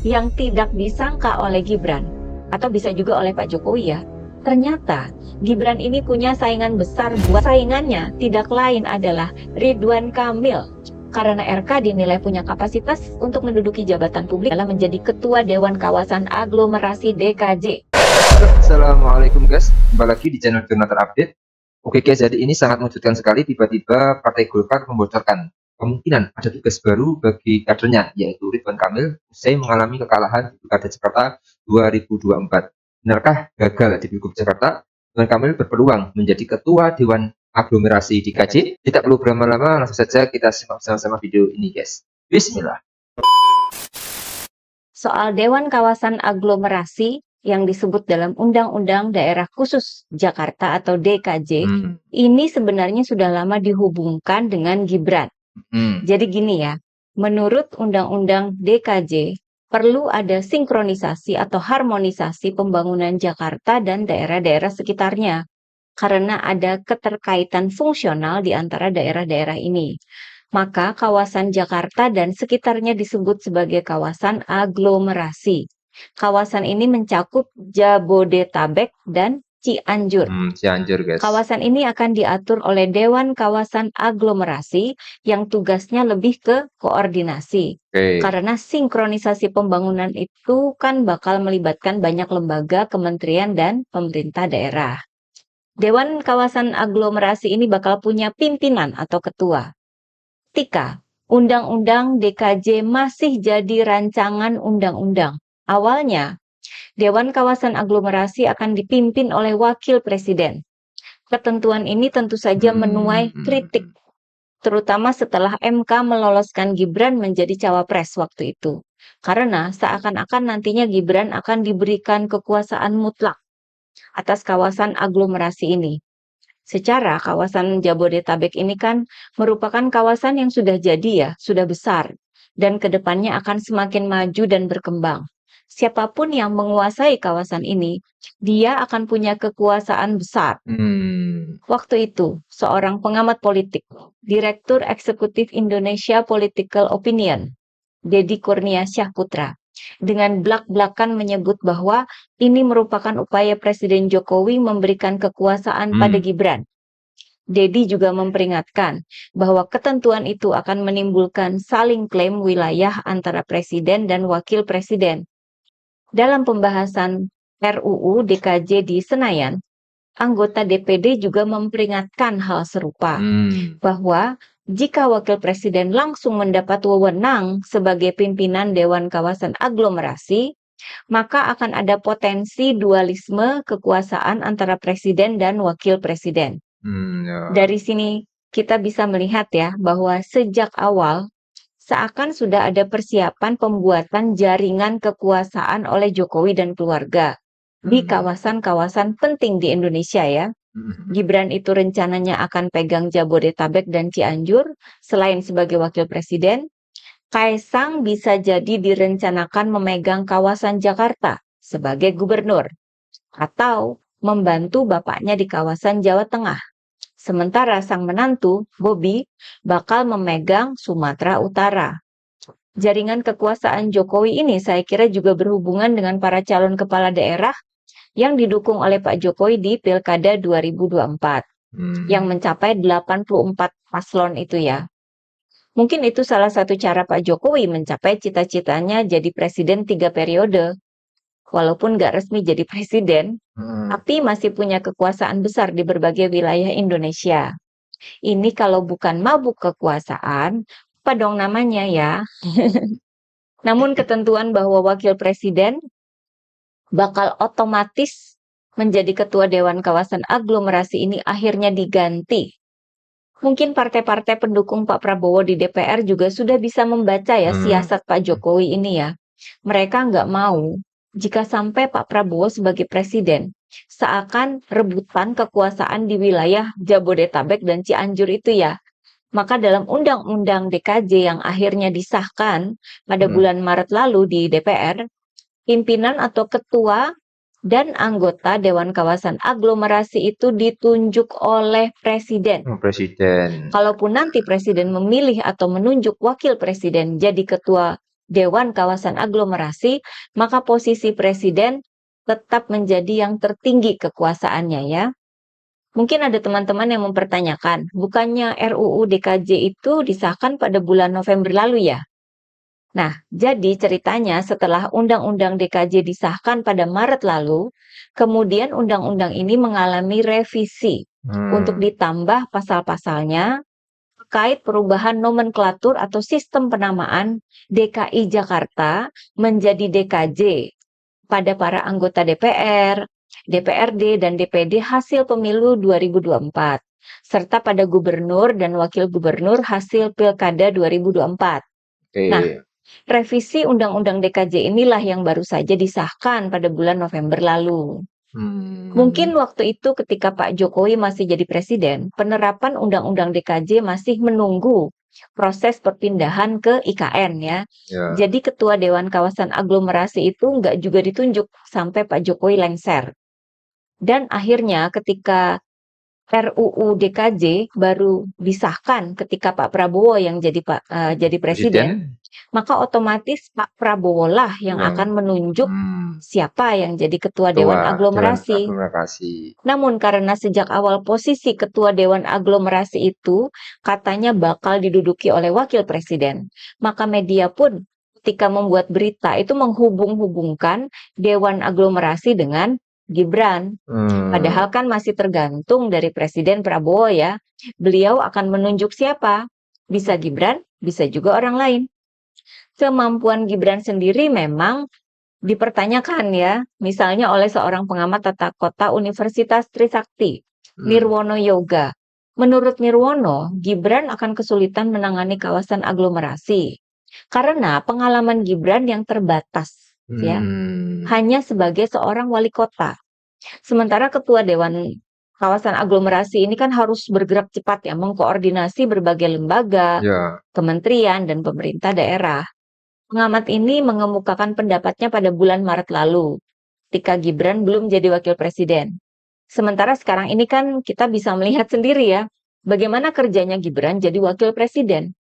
yang tidak disangka oleh Gibran, atau bisa juga oleh Pak Jokowi ya, ternyata Gibran ini punya saingan besar. Buat saingannya tidak lain adalah Ridwan Kamil. Karena RK dinilai punya kapasitas untuk menduduki jabatan publik adalah menjadi Ketua Dewan Kawasan Aglomerasi DKJ. Assalamualaikum guys, kembali lagi di channel Jonathan Update. Oke guys, jadi ini sangat mengejutkan sekali, tiba-tiba Partai Golkar membocorkan kemungkinan ada tugas baru bagi kadernya, yaitu Ridwan Kamil usai mengalami kekalahan di Pilkada Jakarta 2024. Benarkah gagal di Pilgub Jakarta? Ridwan Kamil berpeluang menjadi Ketua Dewan Aglomerasi DKJ. Tidak perlu berlama-lama, langsung saja kita simak sama-sama video ini guys. Bismillah. Soal Dewan Kawasan Aglomerasi yang disebut dalam Undang-Undang Daerah Khusus Jakarta atau DKJ, ini sebenarnya sudah lama dihubungkan dengan Gibran. Jadi gini ya, menurut Undang-Undang DKJ, perlu ada sinkronisasi atau harmonisasi pembangunan Jakarta dan daerah-daerah sekitarnya, karena ada keterkaitan fungsional di antara daerah-daerah ini. Maka kawasan Jakarta dan sekitarnya disebut sebagai kawasan aglomerasi. Kawasan ini mencakup Jabodetabek dan Cianjur. Cianjur guys. Kawasan ini akan diatur oleh Dewan Kawasan Aglomerasi yang tugasnya lebih ke koordinasi. Karena sinkronisasi pembangunan itu kan bakal melibatkan banyak lembaga, kementerian, dan pemerintah daerah. Dewan Kawasan Aglomerasi ini bakal punya pimpinan atau ketua. Ketika Undang-Undang DKJ masih jadi rancangan undang-undang, awalnya Dewan Kawasan Aglomerasi akan dipimpin oleh Wakil Presiden. Ketentuan ini tentu saja menuai kritik, terutama setelah MK meloloskan Gibran menjadi cawapres waktu itu. Karena seakan-akan nantinya Gibran akan diberikan kekuasaan mutlak atas kawasan aglomerasi ini. Secara kawasan Jabodetabek ini kan merupakan kawasan yang sudah jadi ya, sudah besar, dan kedepannya akan semakin maju dan berkembang. Siapapun yang menguasai kawasan ini, dia akan punya kekuasaan besar. Waktu itu, seorang pengamat politik, Direktur Eksekutif Indonesia Political Opinion, Deddy Kurnia Syahputra, dengan blak-blakan menyebut bahwa ini merupakan upaya Presiden Jokowi memberikan kekuasaan pada Gibran. Deddy juga memperingatkan bahwa ketentuan itu akan menimbulkan saling klaim wilayah antara Presiden dan Wakil Presiden. Dalam pembahasan RUU DKJ di Senayan, anggota DPD juga memperingatkan hal serupa, bahwa jika Wakil Presiden langsung mendapat wewenang sebagai pimpinan Dewan Kawasan Aglomerasi, maka akan ada potensi dualisme kekuasaan antara Presiden dan Wakil Presiden. Dari sini kita bisa melihat ya, bahwa sejak awal seakan sudah ada persiapan pembuatan jaringan kekuasaan oleh Jokowi dan keluarga di kawasan-kawasan penting di Indonesia ya. Gibran itu rencananya akan pegang Jabodetabek dan Cianjur selain sebagai wakil presiden. Kaisang bisa jadi direncanakan memegang kawasan Jakarta sebagai gubernur atau membantu bapaknya di kawasan Jawa Tengah. Sementara sang menantu, Bobi, bakal memegang Sumatera Utara. Jaringan kekuasaan Jokowi ini saya kira juga berhubungan dengan para calon kepala daerah yang didukung oleh Pak Jokowi di Pilkada 2024, yang mencapai 84 paslon itu ya. Mungkin itu salah satu cara Pak Jokowi mencapai cita-citanya jadi presiden 3 periode. Walaupun nggak resmi jadi presiden, tapi masih punya kekuasaan besar di berbagai wilayah Indonesia. Ini kalau bukan mabuk kekuasaan, apa dong namanya ya? Namun ketentuan bahwa wakil presiden bakal otomatis menjadi ketua Dewan Kawasan Aglomerasi ini akhirnya diganti. Mungkin partai-partai pendukung Pak Prabowo di DPR juga sudah bisa membaca ya siasat Pak Jokowi ini ya. Mereka nggak mau jika sampai Pak Prabowo sebagai presiden seakan rebutan kekuasaan di wilayah Jabodetabek dan Cianjur itu ya. Maka dalam Undang-Undang DKJ yang akhirnya disahkan pada bulan Maret lalu di DPR, pimpinan atau ketua dan anggota Dewan Kawasan Aglomerasi itu ditunjuk oleh Presiden. Kalaupun nanti Presiden memilih atau menunjuk Wakil Presiden jadi ketua Dewan Kawasan Aglomerasi, maka posisi presiden tetap menjadi yang tertinggi kekuasaannya ya. Mungkin ada teman-teman yang mempertanyakan, bukannya RUU DKJ itu disahkan pada bulan November lalu ya? Nah, jadi ceritanya setelah Undang-Undang DKJ disahkan pada Maret lalu, kemudian undang-undang ini mengalami revisi untuk ditambah pasal-pasalnya terkait perubahan nomenklatur atau sistem penamaan DKI Jakarta menjadi DKJ pada para anggota DPR, DPRD, dan DPD hasil pemilu 2024, serta pada gubernur dan wakil gubernur hasil pilkada 2024. Nah, revisi Undang-Undang DKJ inilah yang baru saja disahkan pada bulan November lalu. Mungkin waktu itu ketika Pak Jokowi masih jadi presiden, penerapan Undang-Undang DKJ masih menunggu proses perpindahan ke IKN ya. Jadi Ketua Dewan Kawasan Aglomerasi itu nggak juga ditunjuk sampai Pak Jokowi lengser. Dan akhirnya ketika RUU DKJ baru disahkan ketika Pak Prabowo yang jadi presiden, maka otomatis Pak Prabowo lah yang akan menunjuk siapa yang jadi Ketua Dewan Aglomerasi. Namun karena sejak awal posisi Ketua Dewan Aglomerasi itu katanya bakal diduduki oleh Wakil Presiden, maka media pun ketika membuat berita itu menghubung-hubungkan Dewan Aglomerasi dengan Gibran. Padahal kan masih tergantung dari Presiden Prabowo ya. Beliau akan menunjuk siapa? Bisa Gibran, bisa juga orang lain. Kemampuan Gibran sendiri memang dipertanyakan ya, misalnya oleh seorang pengamat tata kota Universitas Trisakti, Nirwono Yoga. Menurut Nirwono, Gibran akan kesulitan menangani kawasan aglomerasi karena pengalaman Gibran yang terbatas ya, hanya sebagai seorang wali kota. Sementara Ketua Dewan Kawasan Aglomerasi ini kan harus bergerak cepat ya, mengkoordinasi berbagai lembaga, kementerian, dan pemerintah daerah. Pengamat ini mengemukakan pendapatnya pada bulan Maret lalu, ketika Gibran belum jadi wakil presiden. Sementara sekarang ini kan kita bisa melihat sendiri ya, bagaimana kerjanya Gibran jadi wakil presiden,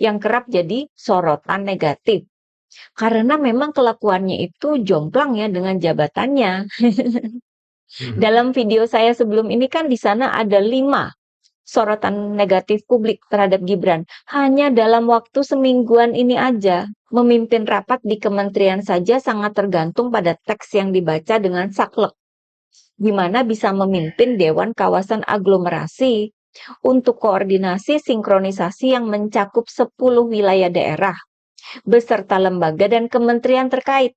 yang kerap jadi sorotan negatif. Karena memang kelakuannya itu jomplang ya dengan jabatannya. Dalam video saya sebelum ini kan di sana ada 5 sorotan negatif publik terhadap Gibran. Hanya dalam waktu semingguan ini aja, memimpin rapat di kementerian saja sangat tergantung pada teks yang dibaca dengan saklek. Gimana bisa memimpin Dewan Kawasan Aglomerasi untuk koordinasi sinkronisasi yang mencakup 10 wilayah daerah, beserta lembaga dan kementerian terkait.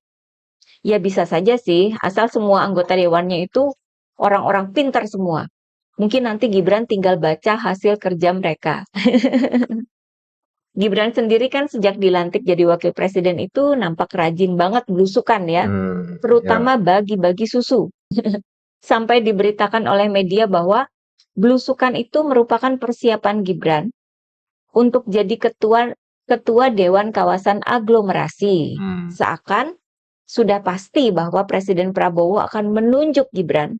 Ya bisa saja sih, asal semua anggota dewannya itu orang-orang pintar semua. Mungkin nanti Gibran tinggal baca hasil kerja mereka. Gibran sendiri kan sejak dilantik jadi wakil presiden itu nampak rajin banget belusukan ya, terutama bagi-bagi susu. Sampai diberitakan oleh media bahwa belusukan itu merupakan persiapan Gibran untuk jadi ketua Dewan Kawasan Aglomerasi. Seakan sudah pasti bahwa Presiden Prabowo akan menunjuk Gibran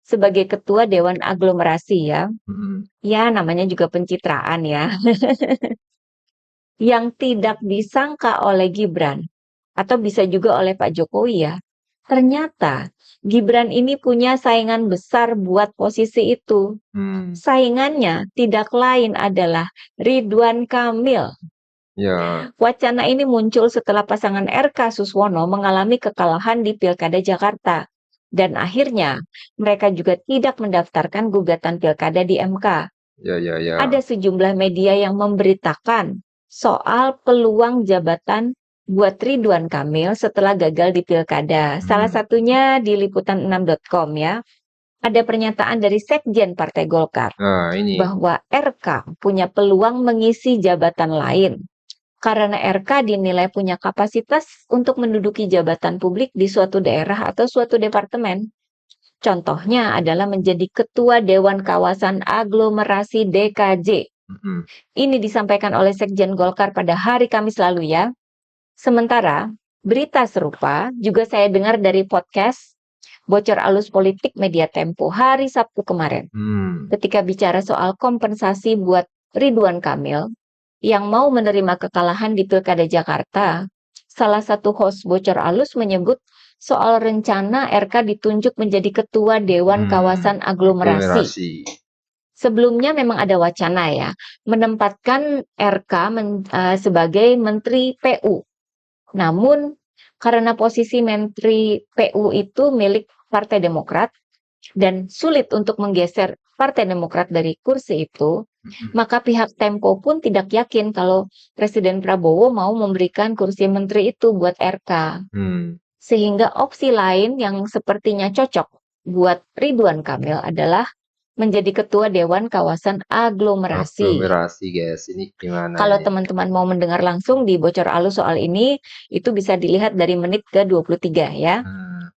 sebagai ketua Dewan Aglomerasi ya. Ya namanya juga pencitraan ya. Yang tidak disangka oleh Gibran, atau bisa juga oleh Pak Jokowi ya, ternyata Gibran ini punya saingan besar buat posisi itu. Saingannya tidak lain adalah Ridwan Kamil. Wacana ini muncul setelah pasangan RK Suswono mengalami kekalahan di Pilkada Jakarta. Dan akhirnya mereka juga tidak mendaftarkan gugatan pilkada di MK. Ada sejumlah media yang memberitakan soal peluang jabatan buat Ridwan Kamil setelah gagal di pilkada. Salah satunya di liputan6.com ya. Ada pernyataan dari Sekjen Partai Golkar bahwa RK punya peluang mengisi jabatan lain karena RK dinilai punya kapasitas untuk menduduki jabatan publik di suatu daerah atau suatu departemen. Contohnya adalah menjadi Ketua Dewan Kawasan Aglomerasi DKJ. Ini disampaikan oleh Sekjen Golkar pada hari Kamis lalu ya. Sementara berita serupa juga saya dengar dari podcast Bocor Alus Politik Media Tempo hari Sabtu kemarin. Ketika bicara soal kompensasi buat Ridwan Kamil yang mau menerima kekalahan di Pilkada Jakarta, salah satu host Bocor Alus menyebut soal rencana RK ditunjuk menjadi ketua Dewan Kawasan Aglomerasi. Sebelumnya memang ada wacana ya, menempatkan RK sebagai Menteri PU. Namun, karena posisi Menteri PU itu milik Partai Demokrat, dan sulit untuk menggeser Partai Demokrat dari kursi itu, maka pihak Tempo pun tidak yakin kalau Presiden Prabowo mau memberikan kursi menteri itu buat RK. Sehingga opsi lain yang sepertinya cocok buat Ridwan Kamil adalah menjadi ketua Dewan Kawasan Aglomerasi. Guys, ini gimana? Kalau teman-teman mau mendengar langsung di Bocor Alus soal ini, itu bisa dilihat dari menit ke-23 ya.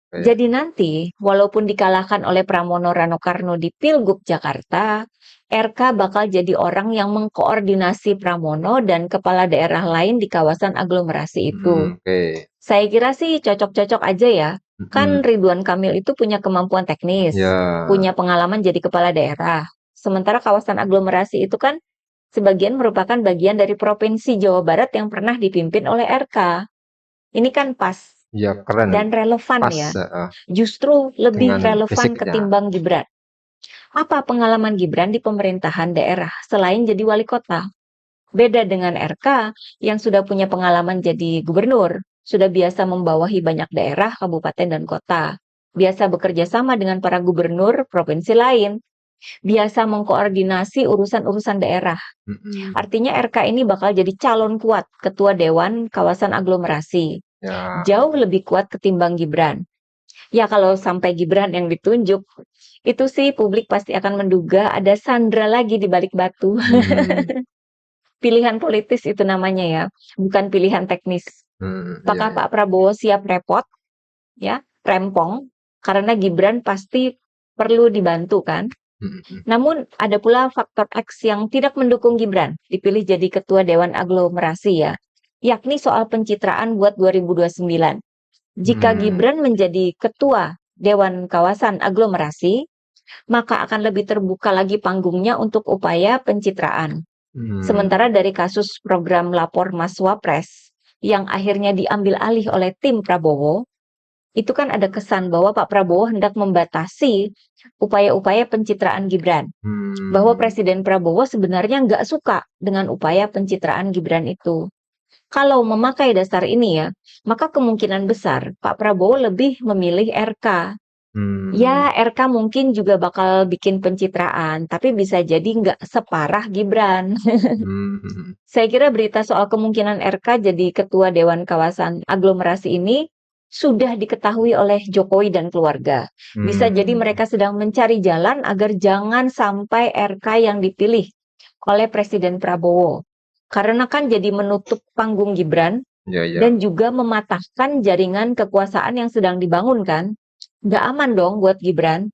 Jadi nanti, walaupun dikalahkan oleh Pramono Rano Karno di Pilgub Jakarta, RK bakal jadi orang yang mengkoordinasi Pramono dan kepala daerah lain di kawasan aglomerasi itu. Saya kira sih cocok-cocok aja ya. Kan Ridwan Kamil itu punya kemampuan teknis, punya pengalaman jadi kepala daerah. Sementara kawasan aglomerasi itu kan sebagian merupakan bagian dari Provinsi Jawa Barat yang pernah dipimpin oleh RK. Ini kan pas. Ya, keren. Dan relevan pas, ya. Justru lebih relevan ketimbang Gibran. Apa pengalaman Gibran di pemerintahan daerah selain jadi wali kota? Beda dengan RK yang sudah punya pengalaman jadi gubernur, sudah biasa membawahi banyak daerah, kabupaten, dan kota. Biasa bekerja sama dengan para gubernur provinsi lain. Biasa mengkoordinasi urusan-urusan daerah. Artinya RK ini bakal jadi calon kuat ketua Dewan Kawasan Aglomerasi. Jauh lebih kuat ketimbang Gibran. Ya kalau sampai Gibran yang ditunjuk, itu sih publik pasti akan menduga ada Sandra lagi di balik batu. Pilihan politis itu namanya ya, bukan pilihan teknis. Apakah Pak Prabowo siap repot? Ya, rempong, karena Gibran pasti perlu dibantu kan. Namun ada pula faktor X yang tidak mendukung Gibran dipilih jadi ketua Dewan Aglomerasi ya, yakni soal pencitraan buat 2029. Jika Gibran menjadi ketua Dewan Kawasan Aglomerasi, maka akan lebih terbuka lagi panggungnya untuk upaya pencitraan. Sementara dari kasus program Lapor Mas Wapres yang akhirnya diambil alih oleh tim Prabowo, itu kan ada kesan bahwa Pak Prabowo hendak membatasi upaya-upaya pencitraan Gibran. Bahwa Presiden Prabowo sebenarnya nggak suka dengan upaya pencitraan Gibran itu. Kalau memakai dasar ini ya, maka kemungkinan besar Pak Prabowo lebih memilih RK. Ya, RK mungkin juga bakal bikin pencitraan, tapi bisa jadi nggak separah Gibran. Saya kira berita soal kemungkinan RK jadi ketua Dewan Kawasan Aglomerasi ini sudah diketahui oleh Jokowi dan keluarga. Bisa jadi mereka sedang mencari jalan agar jangan sampai RK yang dipilih oleh Presiden Prabowo. Karena kan jadi menutup panggung Gibran dan juga mematahkan jaringan kekuasaan yang sedang dibangun kan. Nggak aman dong buat Gibran.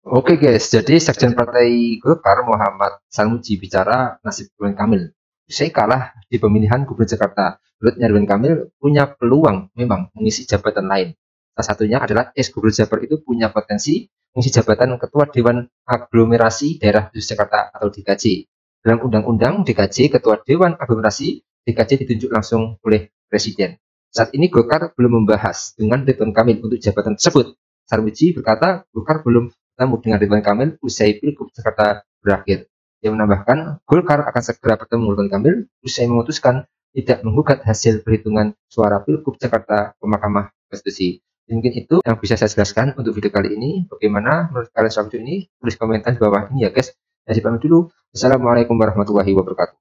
Oke guys, jadi Sekjen Partai Golkar Muhammad Sarmuji bicara nasib Ridwan Kamil. Usai kalah di pemilihan Gubernur Jakarta, menurutnya Ridwan Kamil punya peluang memang mengisi jabatan lain. Salah satunya adalah ex-Gubernur Jabar itu punya potensi mengisi jabatan Ketua Dewan Aglomerasi Daerah Khusus Jakarta atau DKJ. Dalam Undang-Undang DKJ, Ketua Dewan Aglomerasi DKJ ditunjuk langsung oleh Presiden. Saat ini Golkar belum membahas dengan Ridwan Kamil untuk jabatan tersebut. Sarmuji berkata Golkar belum bertemu dengan Ridwan Kamil usai Pilgub Jakarta berakhir. Dia menambahkan Golkar akan segera bertemu Ridwan Kamil usai memutuskan tidak menggugat hasil perhitungan suara Pilgub Jakarta ke Mahkamah Konstitusi. Mungkin itu yang bisa saya jelaskan untuk video kali ini. Bagaimana menurut kalian soal video ini? Tulis komentar di bawah ini ya guys. Saya pamit dulu. Assalamualaikum warahmatullahi wabarakatuh.